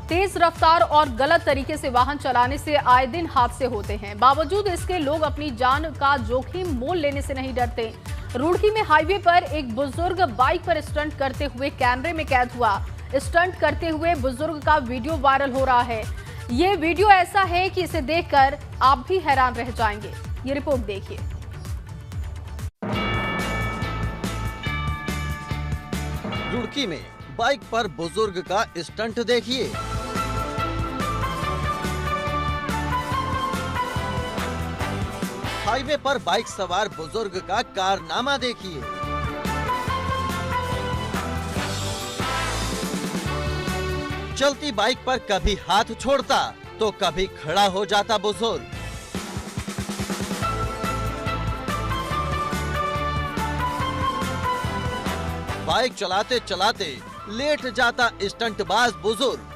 तेज रफ्तार और गलत तरीके से वाहन चलाने से आए दिन हादसे होते हैं। बावजूद इसके लोग अपनी जान का जोखिम मोल लेने से नहीं डरते। रुड़की में हाईवे पर एक बुजुर्ग बाइक पर स्टंट करते हुए कैमरे में कैद हुआ। स्टंट करते हुए बुजुर्ग का वीडियो वायरल हो रहा है। ये वीडियो ऐसा है कि इसे देखकर आप भी हैरान रह जाएंगे। ये रिपोर्ट देखिए। रुड़की में बाइक पर बुजुर्ग का स्टंट देखिए। हाईवे पर बाइक सवार बुजुर्ग का कारनामा देखिए। चलती बाइक पर कभी हाथ छोड़ता तो कभी खड़ा हो जाता बुजुर्ग। बाइक चलाते चलाते लेट जाता स्टंटबाज बुजुर्ग।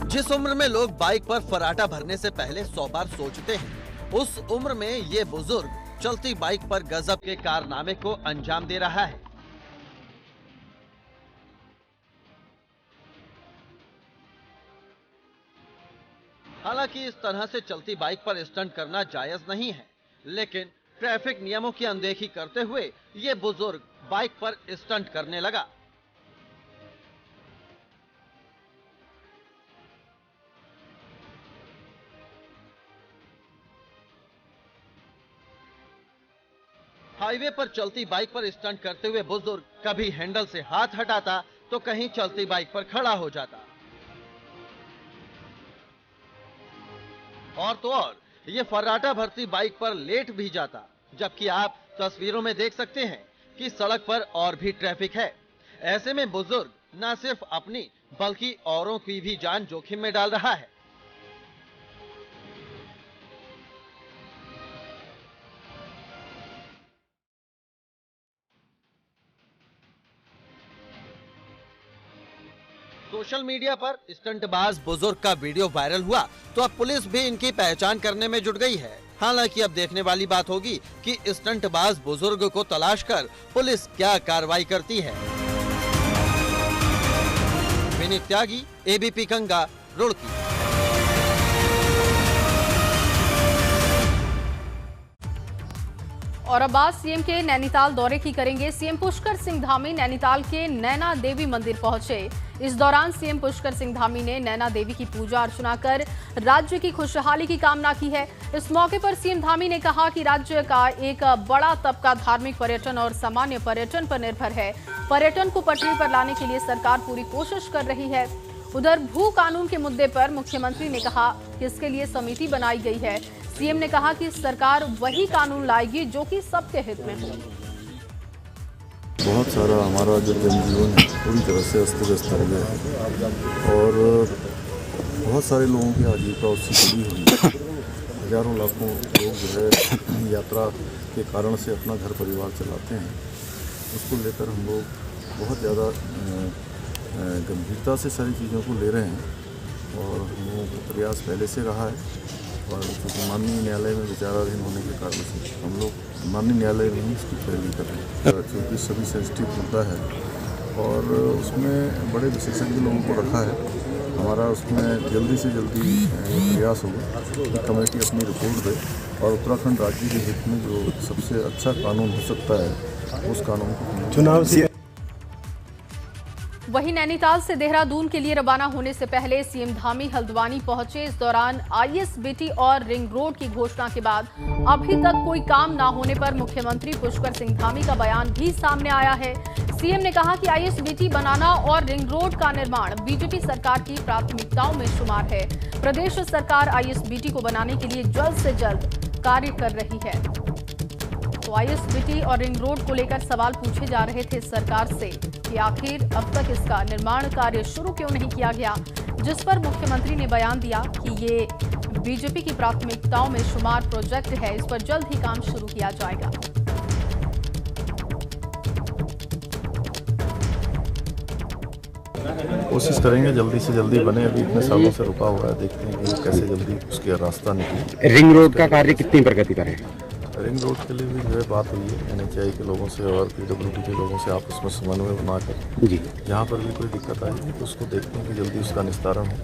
जिस उम्र में लोग बाइक पर फराटा भरने से पहले 100 बार सोचते हैं, उस उम्र में ये बुजुर्ग चलती बाइक पर गजब के कारनामे को अंजाम दे रहा है। हालांकि इस तरह से चलती बाइक पर स्टंट करना जायज नहीं है, लेकिन ट्रैफिक नियमों की अनदेखी करते हुए ये बुजुर्ग बाइक पर स्टंट करने लगा। हाईवे पर चलती बाइक पर स्टंट करते हुए बुजुर्ग कभी हैंडल से हाथ हटाता तो कहीं चलती बाइक पर खड़ा हो जाता। और तो और ये फर्राटा भरती बाइक पर लेट भी जाता, जबकि आप तस्वीरों में देख सकते हैं कि सड़क पर और भी ट्रैफिक है। ऐसे में बुजुर्ग न सिर्फ अपनी बल्कि औरों की भी जान जोखिम में डाल रहा है। सोशल मीडिया पर स्टंटबाज बुजुर्ग का वीडियो वायरल हुआ तो अब पुलिस भी इनकी पहचान करने में जुट गई है। हालांकि अब देखने वाली बात होगी कि स्टंटबाज बुजुर्ग को तलाश कर पुलिस क्या कार्रवाई करती है। विनीत त्यागी, एबीपी गंगा, रुड़की। और अब बात सीएम के नैनीताल दौरे की करेंगे। सीएम पुष्कर सिंह धामी नैनीताल के नैना देवी मंदिर पहुंचे। इस दौरान सीएम पुष्कर सिंह धामी ने नैना देवी की पूजा अर्चना कर राज्य की खुशहाली की कामना की है। इस मौके पर सीएम धामी ने कहा कि राज्य का एक बड़ा तबका धार्मिक पर्यटन और सामान्य पर्यटन पर निर्भर है। पर्यटन को पटरी पर लाने के लिए सरकार पूरी कोशिश कर रही है। उधर भू कानून के मुद्दे पर मुख्यमंत्री ने कहा कि इसके लिए समिति बनाई गई है। सीएम ने कहा कि सरकार वही कानून लाएगी जो कि सबके हित में हो। बहुत सारा हमारा जो जनजीवन है पूरी तरह से अस्त व्यस्त हो गया है और बहुत सारे लोगों की आजीविका उससे जुड़ी हुई है। हजारों लाखों लोग जो है यात्रा के कारण से अपना घर परिवार चलाते हैं। उसको लेकर हम लोग बहुत ज़्यादा गंभीरता से सारी चीज़ों को ले रहे हैं और हम लोगों का प्रयास पहले से रहा है। और क्योंकि माननीय न्यायालय में विचाराधीन होने के कारण से हम लोग माननीय न्यायालय में ही इसकी पैरवी कर रहे हैं। क्योंकि सभी सेंसिटिव मुद्दा है और उसमें बड़े विशेषज्ञ लोगों को रखा है। हमारा उसमें जल्दी से जल्दी प्रयास होगा कि कमेटी अपनी रिपोर्ट दे और उत्तराखंड राज्य के हित में जो सबसे अच्छा कानून हो सकता है उस कानून को चुनाव से। वहीं नैनीताल से देहरादून के लिए रवाना होने से पहले सीएम धामी हल्द्वानी पहुंचे। इस दौरान आईएसबीटी और रिंग रोड की घोषणा के बाद अभी तक कोई काम न होने पर मुख्यमंत्री पुष्कर सिंह धामी का बयान भी सामने आया है। सीएम ने कहा कि आईएसबीटी बनाना और रिंग रोड का निर्माण बीजेपी सरकार की प्राथमिकताओं में शुमार है। प्रदेश सरकार आईएसबीटी को बनाने के लिए जल्द से जल्द कार्य कर रही है। तो आईएसबीटी और रिंग रोड को लेकर सवाल पूछे जा रहे थे सरकार से कि आखिर अब तक इसका निर्माण कार्य शुरू क्यों नहीं किया गया, जिस पर मुख्यमंत्री ने बयान दिया कि ये बीजेपी की प्राथमिकताओं में शुमार प्रोजेक्ट है, इस पर जल्द ही काम शुरू किया जाएगा। कोशिश करेंगे जल्दी से जल्दी बने। अभी इतने सालों से रुका हुआ है, देखते हैं कि कैसे जल्दी उसका रास्ता निकले। रिंग रोड का कार्य कितनी प्रगति पर है? रिंग रोड के लिए भी जो है बात हुई है NHAI के लोगों से और PWD के लोगों से आपस में समन्वय बनाकर जी जहाँ पर भी कोई दिक्कत आएगी तो उसको देखते हैं कि जल्दी उसका निस्तारण हो।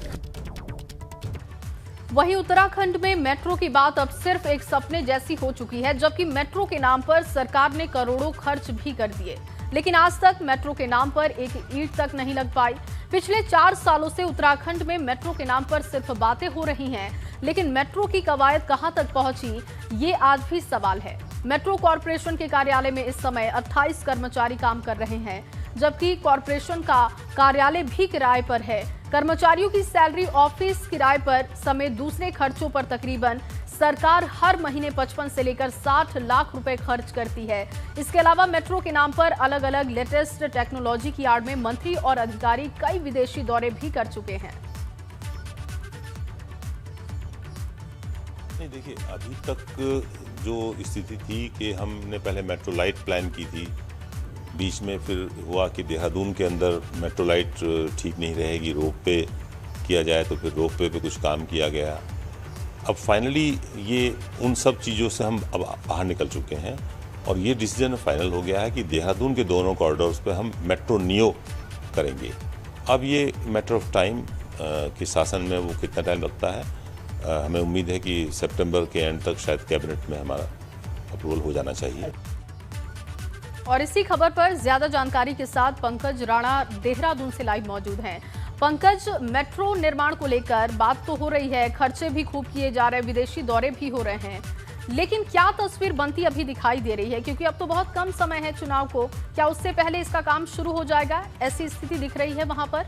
वहीं उत्तराखंड में मेट्रो की बात अब सिर्फ एक सपने जैसी हो चुकी है, जबकि मेट्रो के नाम पर सरकार ने करोड़ों खर्च भी कर दिए, लेकिन आज तक मेट्रो के नाम पर एक ईंट तक नहीं लग पाई। पिछले 4 सालों से उत्तराखंड में मेट्रो के नाम पर सिर्फ बातें हो रही हैं, लेकिन मेट्रो की कवायद कहां तक पहुंची, ये आज भी सवाल है। मेट्रो कॉरपोरेशन के कार्यालय में इस समय 28 कर्मचारी काम कर रहे हैं, जबकि कॉरपोरेशन का कार्यालय भी किराए पर है। कर्मचारियों की सैलरी, ऑफिस किराए पर समेत दूसरे खर्चों पर तकरीबन सरकार हर महीने 55 से लेकर 60 लाख रुपए खर्च करती है। इसके अलावा मेट्रो के नाम पर अलग अलग लेटेस्ट टेक्नोलॉजी की आड़ में मंत्री और अधिकारी कई विदेशी दौरे भी कर चुके हैं। नहीं, देखिए, अभी तक जो स्थिति थी कि हमने पहले मेट्रो लाइट प्लान की थी, बीच में फिर हुआ कि देहरादून के अंदर मेट्रो लाइट ठीक नहीं रहेगी, रोप पे किया जाए, तो फिर रोप पे कुछ काम किया गया। अब फाइनली ये उन सब चीज़ों से हम अब बाहर निकल चुके हैं और ये डिसीजन फाइनल हो गया है कि देहरादून के दोनों कॉरिडोर्स पे हम मेट्रो नियो करेंगे। अब ये मैटर ऑफ टाइम कि शासन में वो कितना टाइम लगता है, हमें उम्मीद है कि सितंबर के एंड तक शायद कैबिनेट में हमारा अप्रूवल हो जाना चाहिए। और इसी खबर पर ज्यादा जानकारी के साथ पंकज राणा देहरादून से लाइव मौजूद हैं। पंकज, मेट्रो निर्माण को लेकर बात तो हो रही है, खर्चे भी खूब किए जा रहे हैं, विदेशी दौरे भी हो रहे हैं, लेकिन क्या तस्वीर बनती अभी दिखाई दे रही है? क्योंकि अब तो बहुत कम समय है चुनाव को, क्या उससे पहले इसका काम शुरू हो जाएगा? ऐसी स्थिति दिख रही है वहां पर?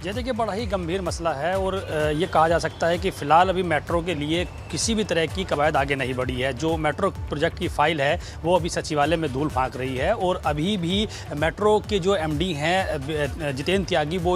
ये देखिए, बड़ा ही गंभीर मसला है और ये कहा जा सकता है कि फ़िलहाल अभी मेट्रो के लिए किसी भी तरह की कवायद आगे नहीं बढ़ी है। जो मेट्रो प्रोजेक्ट की फ़ाइल है वो अभी सचिवालय में धूल फांक रही है और अभी भी मेट्रो के जो MD हैं जितेंद्र त्यागी, वो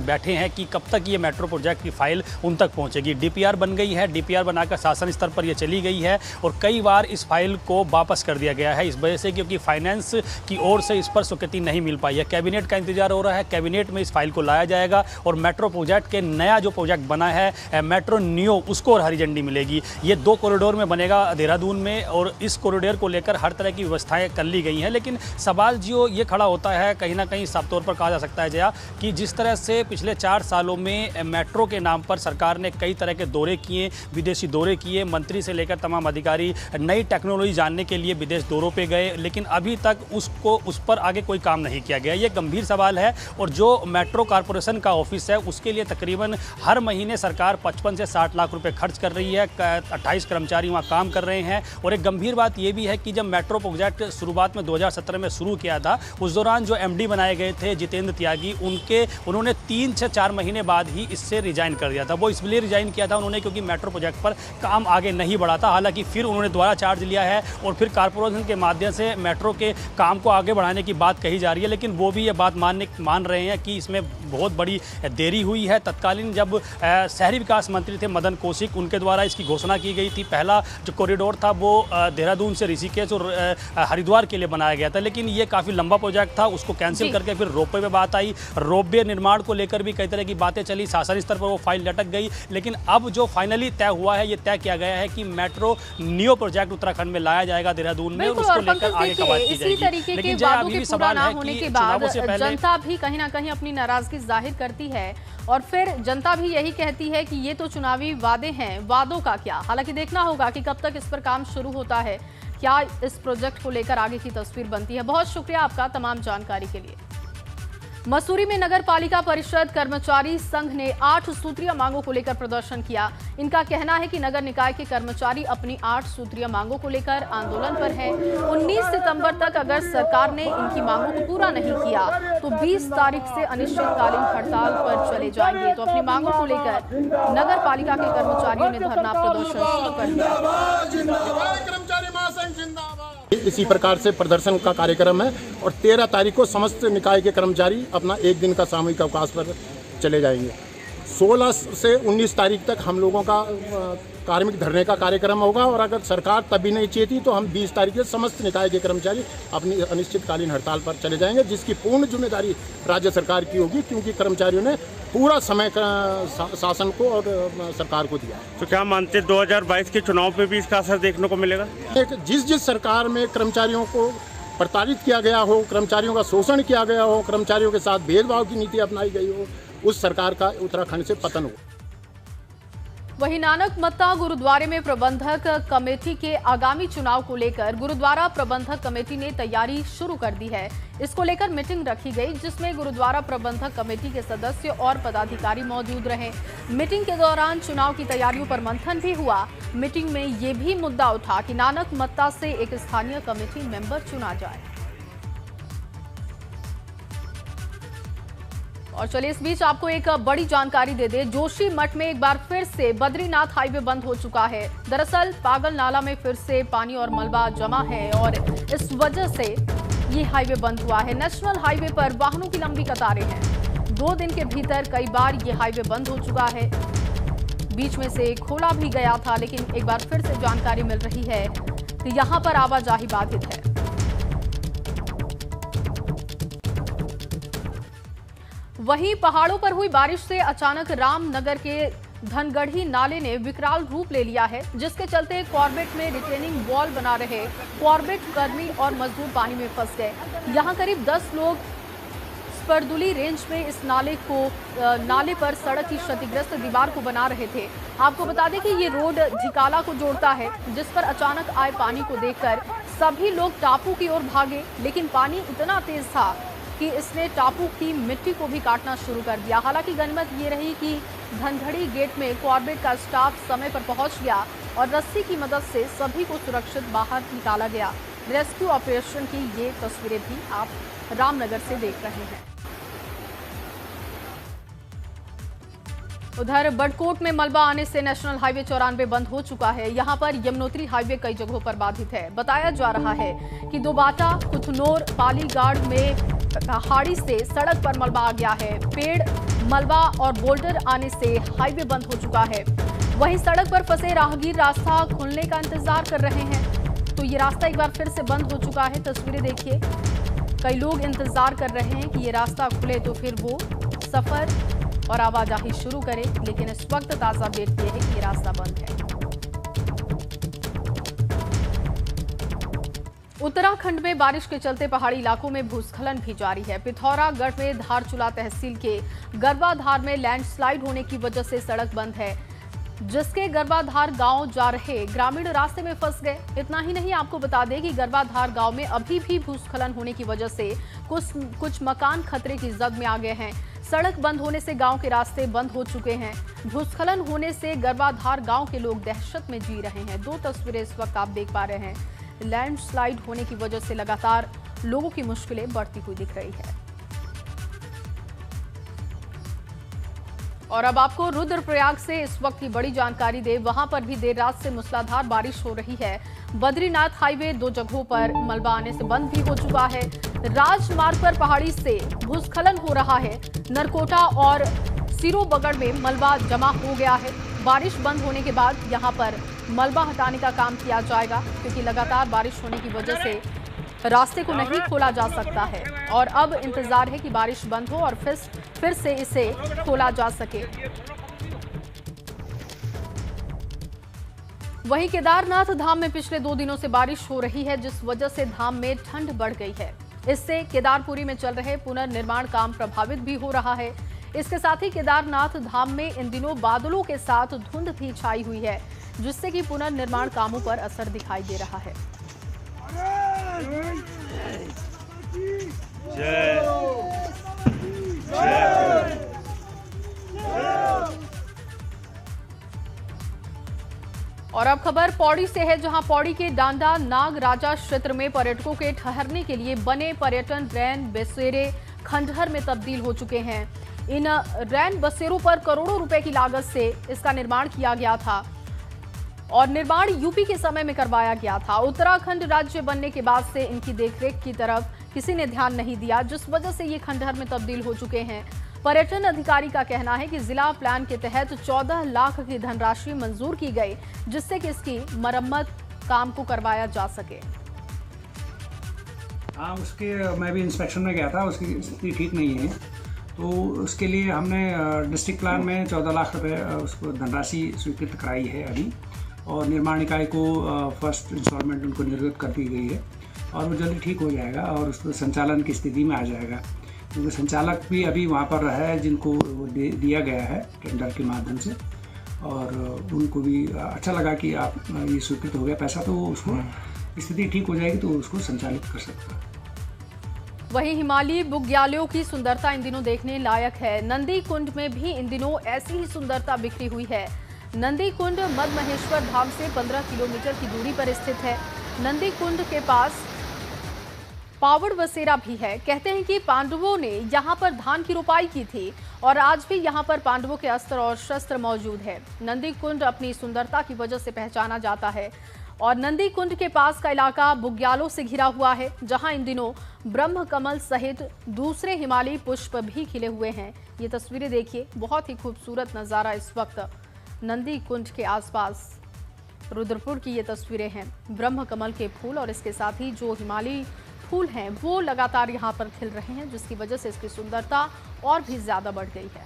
बैठे हैं कि कब तक ये मेट्रो प्रोजेक्ट की फ़ाइल उन तक पहुँचेगी। DPR बन गई है, DPR बनाकर शासन स्तर पर ये चली गई है और कई बार इस फाइल को वापस कर दिया गया है इस वजह से क्योंकि फाइनेंस की ओर से इस पर स्वीकृति नहीं मिल पाई है। कैबिनेट का इंतजार हो रहा है, कैबिनेट में इस फाइल को लाया जाएगा और मेट्रो प्रोजेक्ट के नया जो प्रोजेक्ट बना है मेट्रो नियो, उसको और हरी झंडी मिलेगी। ये 2 कॉरिडोर में बनेगा देहरादून में और इस कॉरिडोर को लेकर हर तरह की व्यवस्थाएं कर ली गई हैं। लेकिन सवाल जो ये खड़ा होता है, कहीं ना कहीं साफ तौर पर कहा जा सकता है जया, कि जिस तरह से पिछले 4 सालों में मेट्रो के नाम पर सरकार ने कई तरह के दौरे किए, विदेशी दौरे किए, मंत्री से लेकर तमाम अधिकारी नई टेक्नोलॉजी जानने के लिए विदेश दौरों पर गए, लेकिन अभी तक उस पर आगे कोई काम नहीं किया गया। ये गंभीर सवाल है और जो मेट्रो कॉरपोरेशन का ऑफिस है उसके लिए तकरीबन हर महीने सरकार 55 से 60 लाख रुपए खर्च कर रही है। 28 कर्मचारी वहां काम कर रहे हैं और एक गंभीर बात यह भी है कि जब मेट्रो प्रोजेक्ट शुरुआत में 2017 में शुरू किया था, उस दौरान जो MD बनाए गए थे जितेंद्र त्यागी, उन्होंने 3 से 4 महीने बाद ही इससे रिजाइन कर दिया था। वो इसलिए रिजाइन किया था उन्होंने क्योंकि मेट्रो प्रोजेक्ट पर काम आगे नहीं बढ़ा था। हालांकि फिर उन्होंने दोबारा चार्ज लिया है और फिर कॉरपोरेशन के माध्यम से मेट्रो के काम को आगे बढ़ाने की बात कही जा रही है, लेकिन वो भी ये बात मान रहे हैं कि इसमें बहुत बड़ी देरी हुई है। तत्कालीन जब शहरी विकास मंत्री थे मदन कौशिक, उनके द्वारा इसकी घोषणा की गई थी। पहला जो कॉरिडोर था वो देहरादून से ऋषिकेश और हरिद्वार के लिए बनाया गया था, लेकिन ये काफ़ी लंबा प्रोजेक्ट था, उसको कैंसिल करके फिर रोपवे पे बात आई। रोपवे निर्माण को लेकर भी कई तरह की बातें चली, शासन स्तर पर वो फाइल लटक गई, लेकिन अब जो फाइनली तय हुआ है, ये तय किया गया है कि मेट्रो नियो प्रोजेक्ट उत्तराखंड में लाया जाएगा देहरादून में और उसको लेकर आगे कवायद की जाएगी। लेकिन अभी भी सवाल है कि चुनावों से पहले जनता भी कहीं ना कहीं अपनी नाराजगी जाहिर करती है और फिर जनता भी यही कहती है कि ये तो चुनावी वादे हैं, वादों का क्या? हालांकि देखना होगा कि कब तक इस पर काम शुरू होता है, क्या इस प्रोजेक्ट को लेकर आगे की तस्वीर बनती है। बहुत शुक्रिया आपका तमाम जानकारी के लिए। मसूरी में नगर पालिका परिषद कर्मचारी संघ ने 8 सूत्रीय मांगों को लेकर प्रदर्शन किया। इनका कहना है कि नगर निकाय के कर्मचारी अपनी 8 सूत्रीय मांगों को लेकर आंदोलन पर हैं। 19 सितंबर तक अगर सरकार ने इनकी मांगों को पूरा नहीं किया तो 20 तारीख से अनिश्चितकालीन हड़ताल पर चले जाएंगे। तो अपनी मांगों को लेकर नगर पालिका के कर्मचारियों ने धरना प्रदर्शन शुरू कर दिया। इसी प्रकार से प्रदर्शन का कार्यक्रम है और 13 तारीख को समस्त निकाय के कर्मचारी अपना 1 दिन का सामूहिक अवकाश पर चले जाएंगे। 16 से 19 तारीख तक हम लोगों का कार्मिक धरने का कार्यक्रम होगा और अगर सरकार तभी नहीं चेती तो हम 20 तारीख से समस्त निकाय के कर्मचारी अपनी अनिश्चितकालीन हड़ताल पर चले जाएंगे, जिसकी पूर्ण जिम्मेदारी राज्य सरकार की होगी, क्योंकि कर्मचारियों ने पूरा समय शासन को और सरकार को दिया है। तो क्या मानते 2022 के चुनाव पे भी इसका असर देखने को मिलेगा? जिस सरकार में कर्मचारियों को प्रताड़ित किया गया हो, कर्मचारियों का शोषण किया गया हो, कर्मचारियों के साथ भेदभाव की नीति अपनाई गई हो, उस सरकार का उत्तराखंड से पतन हो। वहीं नानक मत्ता गुरुद्वारे में प्रबंधक कमेटी के आगामी चुनाव को लेकर गुरुद्वारा प्रबंधक कमेटी ने तैयारी शुरू कर दी है। इसको लेकर मीटिंग रखी गई, जिसमें गुरुद्वारा प्रबंधक कमेटी के सदस्य और पदाधिकारी मौजूद रहे। मीटिंग के दौरान चुनाव की तैयारियों पर मंथन भी हुआ। मीटिंग में ये भी मुद्दा उठा कि नानक मत्ता से एक स्थानीय कमेटी मेंबर चुना जाए। और चलिए इस बीच आपको एक बड़ी जानकारी दे दे। जोशी मठ में एक बार फिर से बद्रीनाथ हाईवे बंद हो चुका है। दरअसल पागल नाला में फिर से पानी और मलबा जमा है और इस वजह से ये हाईवे बंद हुआ है। नेशनल हाईवे पर वाहनों की लंबी कतारें हैं। 2 दिन के भीतर कई बार ये हाईवे बंद हो चुका है। बीच में से खोला भी गया था, लेकिन एक बार फिर से जानकारी मिल रही है कि यहाँ पर आवाजाही बाधित है। वहीं पहाड़ों पर हुई बारिश से अचानक रामनगर के धनगढ़ी नाले ने विकराल रूप ले लिया है, जिसके चलते कॉर्बेट में रिटेनिंग वॉल बना रहे कॉर्बेट कर्मी और मजदूर पानी में फंस गए। यहां करीब 10 लोग स्पर्दुली रेंज में इस नाले पर सड़क की क्षतिग्रस्त दीवार को बना रहे थे। आपको बता दें कि ये रोड ढिकाला को जोड़ता है, जिस पर अचानक आए पानी को देखकर सभी लोग टापू की ओर भागे, लेकिन पानी इतना तेज था कि इसने टापू की मिट्टी को भी काटना शुरू कर दिया। हालांकि गनीमत ये रही कि धनगढ़ी गेट में कॉर्बेट का स्टाफ समय पर पहुंच गया और रस्सी की मदद से सभी को सुरक्षित बाहर निकाला गया। रेस्क्यू ऑपरेशन की ये तस्वीरें भी आप रामनगर से देख रहे हैं। उधर बड़कोट में मलबा आने से नेशनल हाईवे 94 बंद हो चुका है। यहां पर यमुनोत्री हाईवे कई जगहों पर बाधित है। बताया जा रहा है कि दोबाटा, कुथनोर, पालीगाड़ में पहाड़ी से सड़क पर मलबा आ गया है। पेड़, मलबा और बोल्डर आने से हाईवे बंद हो चुका है। वहीं सड़क पर फंसे राहगीर रास्ता खुलने का इंतजार कर रहे हैं, तो ये रास्ता एक बार फिर से बंद हो चुका है। तस्वीरें देखिए, कई लोग इंतजार कर रहे हैं कि ये रास्ता खुले तो फिर वो सफर और आवाजाही शुरू करें, लेकिन इस वक्त ताजा अपडेट ये है कि ये रास्ता बंद है। उत्तराखंड में बारिश के चलते पहाड़ी इलाकों में भूस्खलन भी जारी है। पिथौरागढ़ में धारचूला तहसील के गरबाधार में लैंडस्लाइड होने की वजह से सड़क बंद है, जिसके गरबाधार गांव जा रहे ग्रामीण रास्ते में फंस गए। इतना ही नहीं, आपको बता दें कि गरबाधार गांव में अभी भी भूस्खलन होने की वजह से कुछ मकान खतरे की जद में आ गए हैं। सड़क बंद होने से गांव के रास्ते बंद हो चुके हैं। भूस्खलन होने से गरबाधार गांव के लोग दहशत में जी रहे हैं। 2 तस्वीरें इस वक्त आप देख पा रहे हैं। लैंडस्लाइड होने की वजह से लगातार लोगों की मुश्किलें बढ़ती हुई दिख रही है। और अब आपको रुद्रप्रयाग से इस वक्त की बड़ी जानकारी दे। वहां पर भी देर रात से मूसलाधार बारिश हो रही है। बद्रीनाथ हाईवे 2 जगहों पर मलबा आने से बंद भी हो चुका है। राजमार्ग पर पहाड़ी से भूस्खलन हो रहा है। नरकोटा और सिरोबगड़ में मलबा जमा हो गया है। बारिश बंद होने के बाद यहां पर मलबा हटाने का काम किया जाएगा, क्योंकि लगातार बारिश होने की वजह से रास्ते को नहीं खोला जा सकता है और अब इंतजार है कि बारिश बंद हो और फिर से इसे खोला जा सके। वहीं केदारनाथ धाम में पिछले 2 दिनों से बारिश हो रही है, जिस वजह से धाम में ठंड बढ़ गई है। इससे केदारपुरी में चल रहे पुनर्निर्माण काम प्रभावित भी हो रहा है। इसके साथ ही केदारनाथ धाम में इन दिनों बादलों के साथ धुंध भी छाई हुई है, जिससे कि पुनर्निर्माण कामों पर असर दिखाई दे रहा है। और अब खबर पौड़ी से है, जहां पौड़ी के डांडा नाग राजा क्षेत्र में पर्यटकों के ठहरने के लिए बने पर्यटन रैन बसेरे खंडहर में तब्दील हो चुके हैं। इन रैन बसेरों पर करोड़ों रुपए की लागत से इसका निर्माण किया गया था और निर्माण यूपी के समय में करवाया गया था। उत्तराखंड राज्य बनने के बाद से इनकी देखरेख की तरफ किसी ने ध्यान नहीं दिया, जिस वजह से ये खंडहर में तब्दील हो चुके हैं। पर्यटन अधिकारी का कहना है कि जिला प्लान के तहत 14 लाख की धनराशि मंजूर की गई, जिससे कि इसकी मरम्मत काम को करवाया जा सके। हाँ, उसके मैं भी इंस्पेक्शन में गया था, उसकी स्थिति ठीक नहीं है, तो उसके लिए हमने डिस्ट्रिक्ट प्लान में 14 लाख रुपए उसको धनराशि स्वीकृत कराई है अभी, और निर्माण इकाई को फर्स्ट इंस्टॉलमेंट उनको निर्गत कर दी गई है और वो जल्दी ठीक हो जाएगा और उसको संचालन की स्थिति में आ जाएगा, क्योंकि संचालक भी अभी वहाँ पर है जिनको वो दिया गया है टेंडर के माध्यम से, और उनको भी अच्छा लगा कि आप ये स्वीकृत हो गया पैसा, तो वो उसको स्थिति ठीक हो जाएगी तो उसको संचालित कर सकता है। वहीं हिमालयी बुग्यालों की सुंदरता इन दिनों देखने लायक है। नंदी कुंड में भी इन दिनों ऐसी ही सुंदरता बिखरी हुई है। नंदी कुंड मदमहेश्वर धाम से 15 किलोमीटर की दूरी पर स्थित है। नंदी कुंड के पास पावड़ बसेरा भी है। कहते हैं कि पांडवों ने यहाँ पर धान की रोपाई की थी और आज भी यहाँ पर पांडवों के अस्त्र और शस्त्र मौजूद है। नंदी कुंड अपनी सुंदरता की वजह से पहचाना जाता है और नंदी कुंड के पास का इलाका बुग्यालों से घिरा हुआ है, जहां इन दिनों ब्रह्म कमल सहित दूसरे हिमालयी पुष्प भी खिले हुए हैं। ये तस्वीरें देखिए, बहुत ही खूबसूरत नज़ारा इस वक्त नंदी कुंड के आसपास रुद्रपुर की ये तस्वीरें हैं। ब्रह्म कमल के फूल और इसके साथ ही जो हिमालयी फूल हैं वो लगातार यहाँ पर खिल रहे हैं, जिसकी वजह से इसकी सुंदरता और भी ज्यादा बढ़ गई है।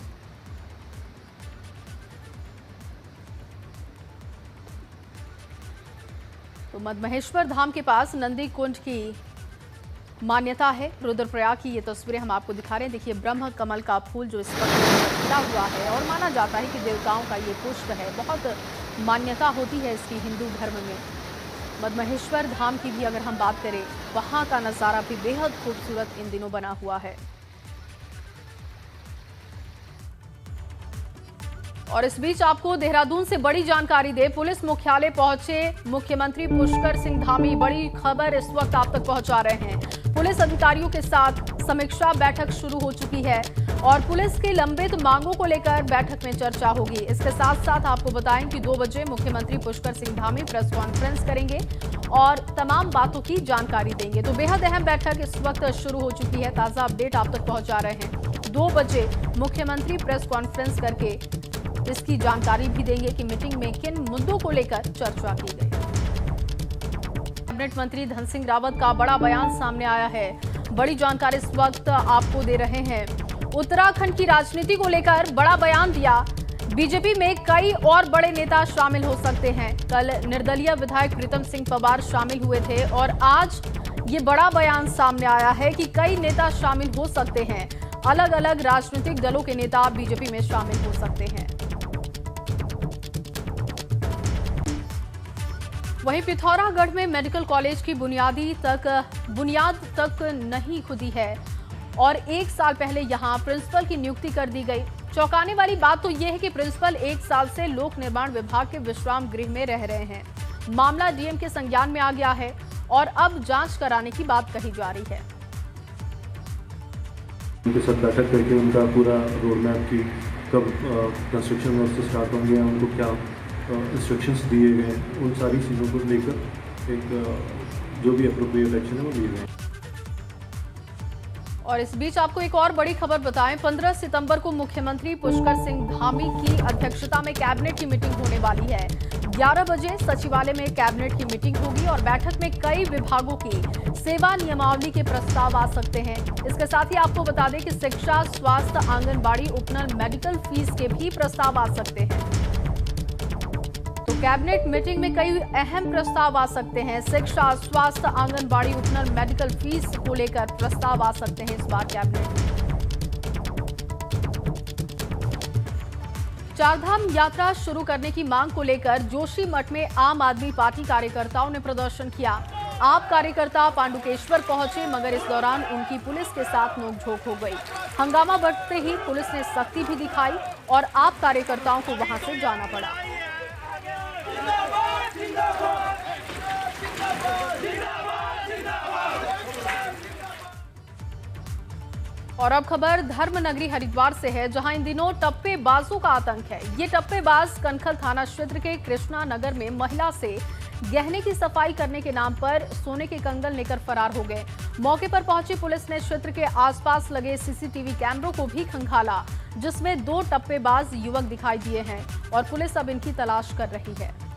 तो मदमहेश्वर धाम के पास नंदी कुंड की मान्यता है। रुद्रप्रयाग की ये तस्वीरें हम आपको दिखा रहे हैं। देखिए, ब्रह्म कमल का फूल जो इस वक्त खिला हुआ है और माना जाता है कि देवताओं का ये पुष्प है। बहुत मान्यता होती है इसकी हिंदू धर्म में। मदमहेश्वर धाम की भी अगर हम बात करें, वहाँ का नज़ारा भी बेहद खूबसूरत इन दिनों बना हुआ है। और इस बीच आपको देहरादून से बड़ी जानकारी दे, पुलिस मुख्यालय पहुंचे मुख्यमंत्री पुष्कर सिंह धामी। बड़ी खबर इस वक्त आप तक पहुंचा रहे हैं। पुलिस अधिकारियों के साथ समीक्षा बैठक शुरू हो चुकी है और पुलिस की लंबित मांगों को लेकर बैठक में चर्चा होगी। इसके साथ साथ आपको बताएं कि 2 बजे मुख्यमंत्री पुष्कर सिंह धामी प्रेस कॉन्फ्रेंस करेंगे और तमाम बातों की जानकारी देंगे। तो बेहद अहम बैठक इस वक्त शुरू हो चुकी है। ताजा अपडेट आप तक पहुंचा रहे हैं। 2 बजे मुख्यमंत्री प्रेस कॉन्फ्रेंस करके इसकी जानकारी भी देंगे कि मीटिंग में किन मुद्दों को लेकर चर्चा की गई। कैबिनेट मंत्री धन सिंह रावत का बड़ा बयान सामने आया है। बड़ी जानकारी इस वक्त आपको दे रहे हैं। उत्तराखंड की राजनीति को लेकर बड़ा बयान दिया। बीजेपी में कई और बड़े नेता शामिल हो सकते हैं। कल निर्दलीय विधायक प्रीतम सिंह पवार शामिल हुए थे और आज ये बड़ा बयान सामने आया है कि कई नेता शामिल हो सकते हैं। अलग अलग राजनीतिक दलों के नेता बीजेपी में शामिल हो सकते हैं। वहीं पिथौरागढ़ में मेडिकल कॉलेज की बुनियाद तक नहीं खुदी है और 1 साल पहले यहां प्रिंसिपल की नियुक्ति कर दी गई। चौंकाने वाली बात तो यह है कि प्रिंसिपल 1 साल से लोक निर्माण विभाग के विश्राम गृह में रह रहे हैं। मामला डीएम के संज्ञान में आ गया है और अब जांच कराने की बात कही जा रही है। उनके साथ बैठक करके उनका पूरा रोड मैप की कब कंस्ट्रक्शन वर्क स्टार्ट होंगे, उनको क्या इंस्ट्रक्शंस दिए गए, उन सारी चीज़ों को लेकर एक जो भी अप्रोप्रिएट एक्शन है वो लिए गए। और इस बीच आपको एक और बड़ी खबर बताएं। 15 सितंबर को मुख्यमंत्री पुष्कर सिंह धामी की अध्यक्षता में कैबिनेट की मीटिंग होने वाली है। 11 बजे सचिवालय में कैबिनेट की मीटिंग होगी और बैठक में कई विभागों की सेवा नियमावली के प्रस्ताव आ सकते हैं। इसके साथ ही आपको बता दें कि शिक्षा, स्वास्थ्य, आंगनबाड़ी, उपनल, मेडिकल फीस के भी प्रस्ताव आ सकते हैं। तो कैबिनेट मीटिंग में कई अहम प्रस्ताव आ सकते हैं। शिक्षा, स्वास्थ्य, आंगनबाड़ी, उपनल, मेडिकल फीस को लेकर प्रस्ताव आ सकते हैं इस बार कैबिनेट में। चारधाम यात्रा शुरू करने की मांग को लेकर जोशीमठ में आम आदमी पार्टी कार्यकर्ताओं ने प्रदर्शन किया। आप कार्यकर्ता पांडुकेश्वर पहुंचे, मगर इस दौरान उनकी पुलिस के साथ नोकझोंक हो गई। हंगामा बढ़ते ही पुलिस ने सख्ती भी दिखाई और आप कार्यकर्ताओं को वहां से जाना पड़ा। और अब खबर धर्मनगरी हरिद्वार से है, जहां इन दिनों टप्पेबाजों का आतंक है। ये टप्पेबाज कनखल थाना क्षेत्र के कृष्णा नगर में महिला से गहने की सफाई करने के नाम पर सोने के कंगन लेकर फरार हो गए। मौके पर पहुंची पुलिस ने क्षेत्र के आसपास लगे सीसीटीवी कैमरों को भी खंगाला, जिसमें 2 टप्पेबाज युवक दिखाई दिए हैं और पुलिस अब इनकी तलाश कर रही है।